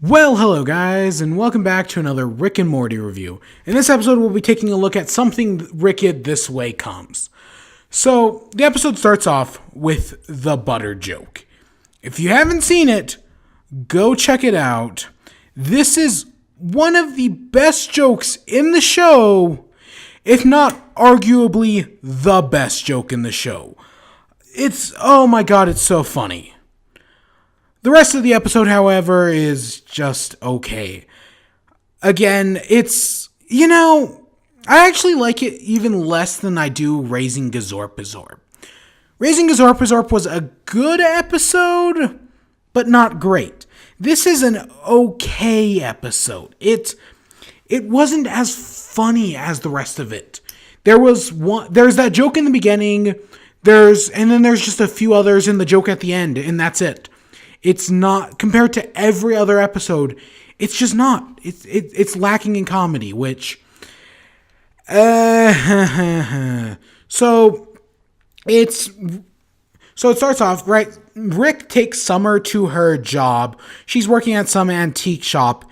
Well, hello guys, and welcome back to another Rick and Morty review. In this episode, we'll be taking a look at Something Wicked This Way Comes. So, the episode starts off with the butter joke. If you haven't seen it, go check it out. This is one of the best jokes in the show, if not arguably the best joke in the show. Oh my god, it's so funny. The rest of the episode, however, is just okay. Again, I actually like it even less than I do Raising Gazorpazorp. Raising Gazorpazorp was a good episode, but not great. This is an okay episode. It wasn't as funny as the rest of it. There's that joke in the beginning, and then there's just a few others in the joke at the end, and that's it. It's not, compared to every other episode, it's just not. It's lacking in comedy, which, So it starts off, right? Rick takes Summer to her job. She's working at some antique shop,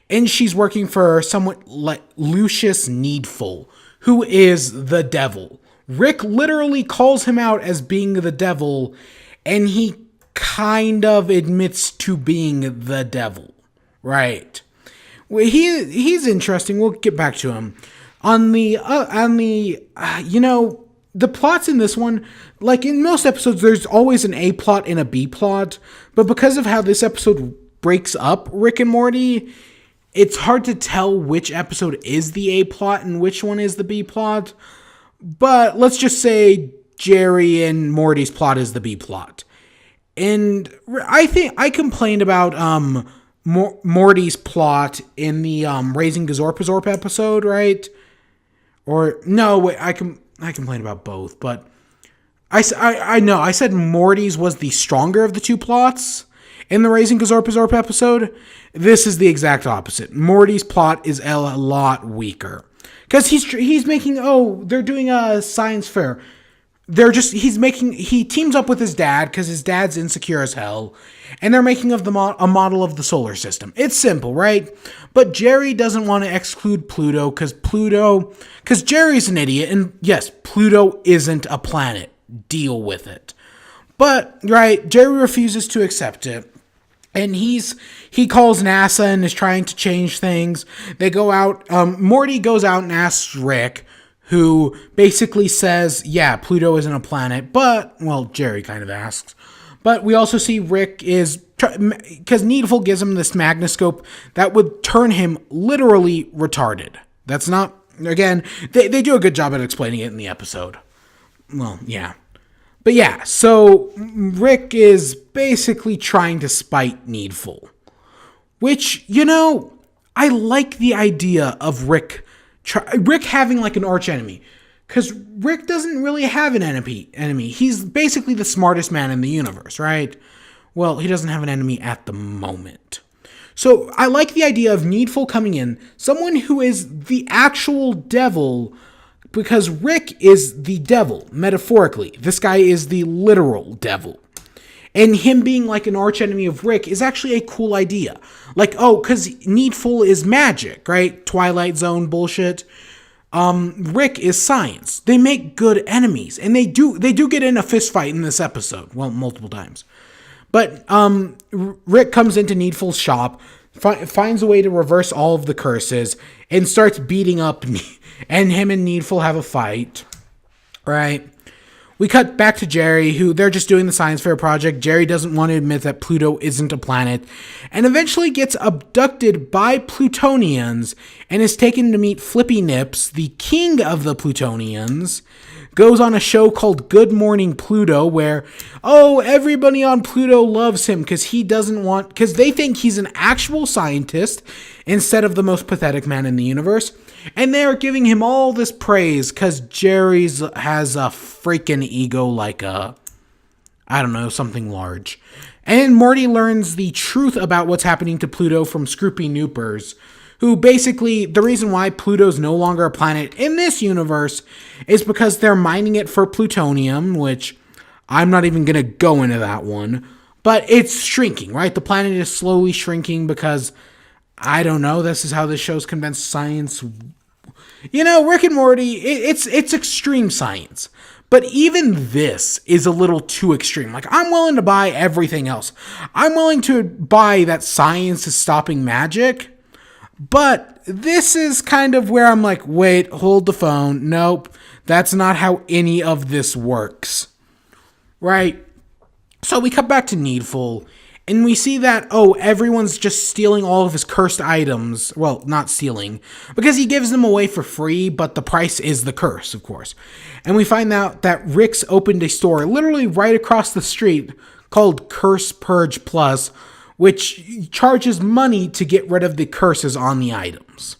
and she's working for someone like Lucius Needful, who is the devil. Rick literally calls him out as being the devil, and he kind of admits to being the devil, right? Well, he's interesting. We'll get back to him. The plots in this one, like in most episodes, there's always an A plot and a B plot, but because of how this episode breaks up Rick and Morty, it's hard to tell which episode is the A plot and which one is the B plot. But let's just say Jerry and Morty's plot is the B plot. And I think I complained about Morty's plot in the Raising Gazorpazorp episode, right? Or no, wait, I complained about both, but I know I said Morty's was the stronger of the two plots in the Raising Gazorpazorp episode. This is the exact opposite. Morty's plot is a lot weaker because he's making they're doing a science fair. He teams up with his dad because his dad's insecure as hell, and they're making a model of the solar system. It's simple, right? But Jerry doesn't want to exclude Pluto because Jerry's an idiot, and yes, Pluto isn't a planet. Deal with it. But, right, Jerry refuses to accept it, and he calls NASA and is trying to change things. They go out, Morty goes out and asks Rick, who basically says, yeah, Pluto isn't a planet, but, well, Jerry kind of asks. But we also see Rick because Needful gives him this magnoscope that would turn him literally retarded. That's not, again, they do a good job at explaining it in the episode. Well, yeah. But yeah, so Rick is basically trying to spite Needful. Which, I like the idea of Rick having like an arch enemy, because Rick doesn't really have an enemy. He's basically the smartest man in the universe, right? Well, he doesn't have an enemy at the moment. So I like the idea of Needful coming in, someone who is the actual devil, because Rick is the devil, metaphorically. This guy is the literal devil. And him being like an archenemy of Rick is actually a cool idea. Like, because Needful is magic, right? Twilight Zone bullshit. Rick is science. They make good enemies. And they do get in a fist fight in this episode. Well, multiple times. But Rick comes into Needful's shop, finds a way to reverse all of the curses, and starts beating up. And him and Needful have a fight, right? We cut back to Jerry, who they're just doing the science fair project. Jerry doesn't want to admit that Pluto isn't a planet, and eventually gets abducted by Plutonians and is taken to meet Flippy Nips, the king of the Plutonians. Goes on a show called Good Morning Pluto, where, everybody on Pluto loves him because they think he's an actual scientist instead of the most pathetic man in the universe. And they are giving him all this praise because Jerry's has a freaking ego like something large. And Morty learns the truth about what's happening to Pluto from Scroopy Noopers, who basically, the reason why Pluto's no longer a planet in this universe is because they're mining it for plutonium, which I'm not even going to go into that one. But it's shrinking, right? The planet is slowly shrinking because, I don't know, this is how this show's condensed science. Rick and Morty, it's extreme science. But even this is a little too extreme. Like, I'm willing to buy everything else. I'm willing to buy that science is stopping magic. But this is kind of where I'm like, wait, hold the phone. Nope, that's not how any of this works. Right? So we cut back to Needful, and we see that, everyone's just stealing all of his cursed items. Well, not stealing, because he gives them away for free, but the price is the curse, of course. And we find out that Rick's opened a store literally right across the street called Curse Purge Plus, which charges money to get rid of the curses on the items.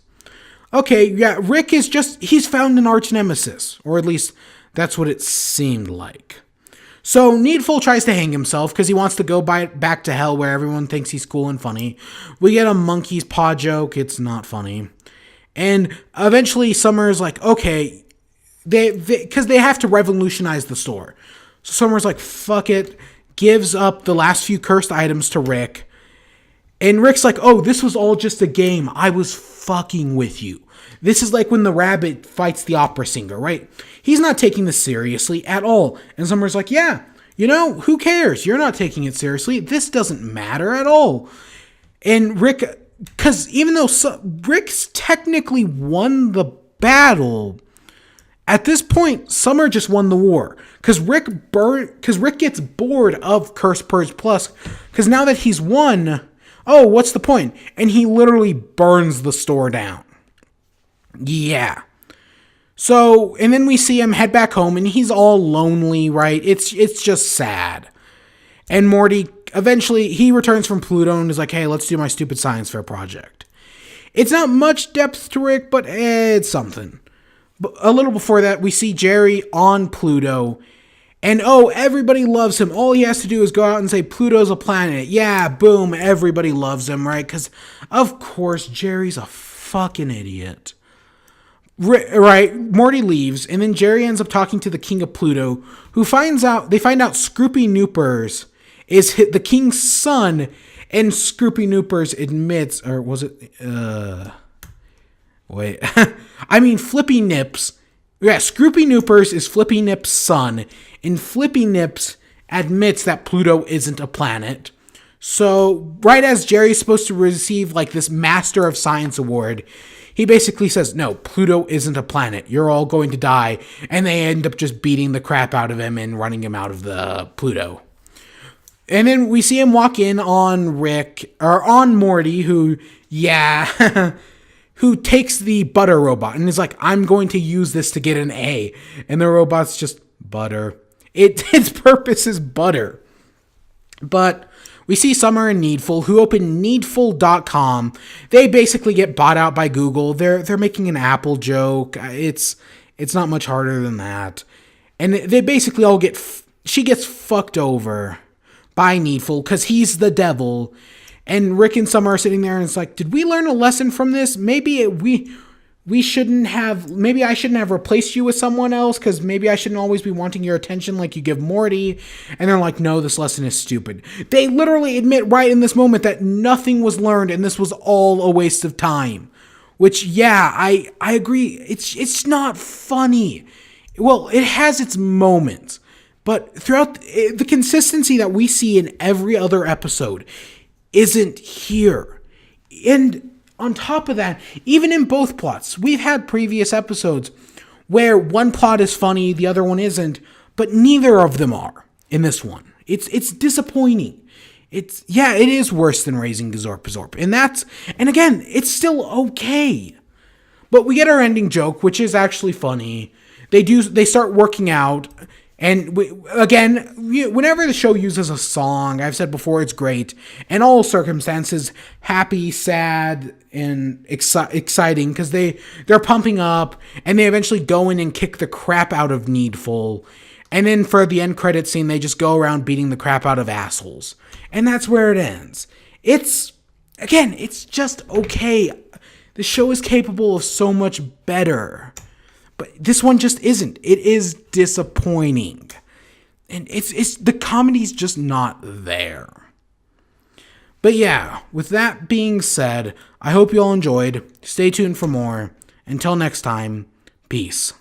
Okay, yeah, Rick he's found an arch nemesis, or at least that's what it seemed like. So Needful tries to hang himself because he wants to go back to hell where everyone thinks he's cool and funny. We get a monkey's paw joke. It's not funny. And eventually Summer's like, okay, because they have to revolutionize the store. So Summer's like, fuck it, gives up the last few cursed items to Rick. And Rick's like, oh, this was all just a game. I was fucking with you. This is like when the rabbit fights the opera singer, right? He's not taking this seriously at all. And Summer's like, yeah, who cares? You're not taking it seriously. This doesn't matter at all. And Rick, because even though Rick's technically won the battle, at this point, Summer just won the war. Because Rick gets bored of Curse Purge Plus. Because now that he's won, what's the point? And he literally burns the store down. Yeah. So, and then we see him head back home, and he's all lonely, right? It's just sad. And Morty, eventually, he returns from Pluto and is like, hey, let's do my stupid science fair project. It's not much depth to Rick, but it's something. But a little before that, we see Jerry on Pluto, and everybody loves him. All he has to do is go out and say, Pluto's a planet. Yeah, boom, everybody loves him, right? Because, of course, Jerry's a fucking idiot. Right, Morty leaves, and then Jerry ends up talking to the king of Pluto, they find out Scroopy Noopers is the king's son, and Scroopy Noopers admits, or was it, Flippy Nips. Yeah, Scroopy Noopers is Flippy Nips' son, and Flippy Nips admits that Pluto isn't a planet. So, right as Jerry's supposed to receive, this Master of Science award, he basically says, no, Pluto isn't a planet. You're all going to die. And they end up just beating the crap out of him and running him out of the Pluto. And then we see him walk in on on Morty, who takes the butter robot and is like, I'm going to use this to get an A. And the robot's just butter. Its purpose is butter. But we see Summer and Needful, who open needful.com. They basically get bought out by Google. They're making an Apple joke. It's not much harder than that. And they basically all she gets fucked over by Needful because he's the devil. And Rick and Summer are sitting there and it's like, did we learn a lesson from this? Maybe I shouldn't have replaced you with someone else because maybe I shouldn't always be wanting your attention like you give Morty. And they're like, no, this lesson is stupid. They literally admit right in this moment that nothing was learned and this was all a waste of time. Which, yeah, I agree. It's not funny. Well, it has its moments. But throughout the consistency that we see in every other episode isn't here. And on top of that, even in both plots, we've had previous episodes where one plot is funny, the other one isn't, but neither of them are in this one. It's disappointing. It is worse than Raising Gazorp. And again, it's still okay. But we get our ending joke, which is actually funny. They start working out. And whenever the show uses a song, I've said before, it's great. In all circumstances, happy, sad, and exciting, because they're pumping up, and they eventually go in and kick the crap out of Needful. And then for the end credit scene, they just go around beating the crap out of assholes. And that's where it ends. It's just okay. The show is capable of so much better. But this one just isn't. It is disappointing. And it's the comedy's just not there. But yeah, with that being said, I hope you all enjoyed. Stay tuned for more. Until next time, peace.